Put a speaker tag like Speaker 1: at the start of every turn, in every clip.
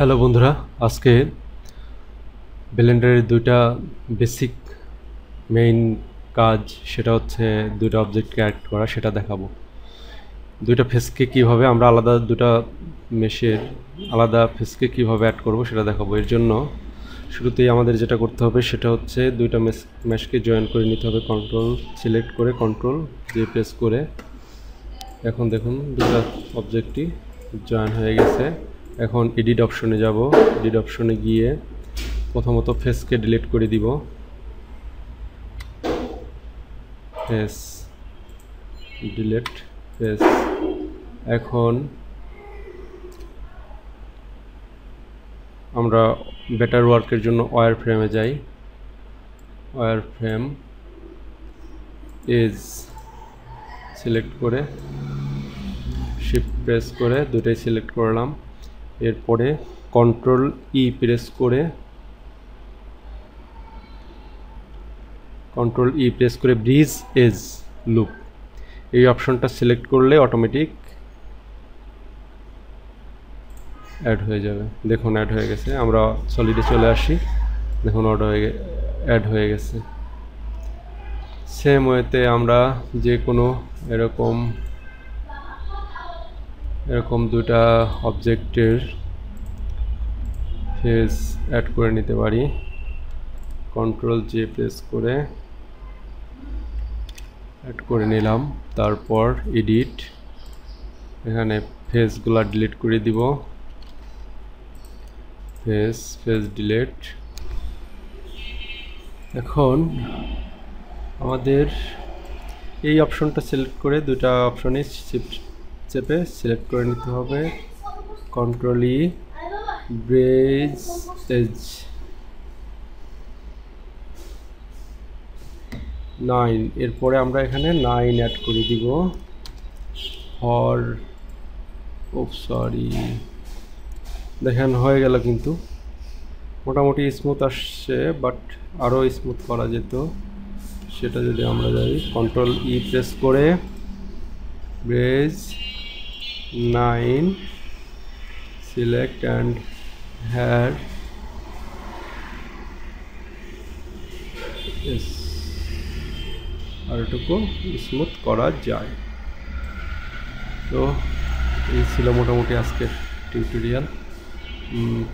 Speaker 1: Hello বন্ধুরা, আজকে ব্লেন্ডারের দুইটা বেসিক মেইন কাজ, সেটা হচ্ছে দুইটা অবজেক্টকে অ্যাড করা, সেটা দেখাবো। দুইটা ফেসকে কিভাবে আমরা দুটা মেশের আলাদা ফেসকে কিভাবে অ্যাড করব সেটা দেখাবো। এর জন্য শুরুতেই আমাদের যেটা করতে হবে সেটা হচ্ছে দুইটা মেশকে জয়েন করে নিতে হবে। কন্ট্রোল সিলেক্ট করে কন্ট্রোল যে প্রেস করে এখন দেখুন দুটা অবজেক্টই জয়েন হয়ে গেছে। এখন এডিট অপশনে যাব। এডিট অপশনে গিয়ে প্রথমত ফেসকে ডিলিট করে দিব। Face delete face. এখন আমরা বেটার ওয়ার্কের জন্য ওয়্যার ফ্রেমে যাই। ওয়্যার ফ্রেম এজ সিলেক্ট করে শিফট প্রেস করে দুটোই সিলেক্ট করলাম। এরপরে কন্ট্রোল ই প্রেস করে ব্রিজ এজ লুপ এই অপশনটা সিলেক্ট করলে অটোমেটিক অ্যাড হয়ে যাবে। দেখুন অ্যাড হয়ে গেছে। আমরা সলিডে চলে আসি, দেখুন অ্যাড হয়ে গেছে। সেম ওয়েতে আমরা যে কোনো এরকম দুটা অবজেক্টের ফেস অ্যাড করে নিতে পারি। কন্ট্রোল জে প্রেস করে অ্যাড করে নিলাম। তারপর এডিট, এখানে ফেসগুলা ডিলিট করে দিব। Face delete. এখন আমাদের এই অপশনটা সিলেক্ট করে দুটা অপশনে শিফট চেপে সিলেক্ট করে নিতে হবে। Control E bridge edge 9। এরপরে আমরা এখানে 9 অ্যাড করে দিব। দেখেন হয়ে গেল, কিন্তু মোটামুটি স্মুথ আসছে, বাট আরও স্মুথ করা যেত। সেটা যদি আমরা যাই, কন্ট্রোল ই প্রেস করে ব্রিজ 9 সিলেক্ট অ্যান্ড হেয়ার আর এটুকু স্মুথ করা যায়। তো এই ছিল মোটামুটি আজকের টিউটোরিয়াল।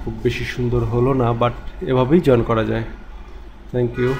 Speaker 1: খুব বেশি সুন্দর হলো না, বাট এভাবেই জয়েন করা যায়। Thank you.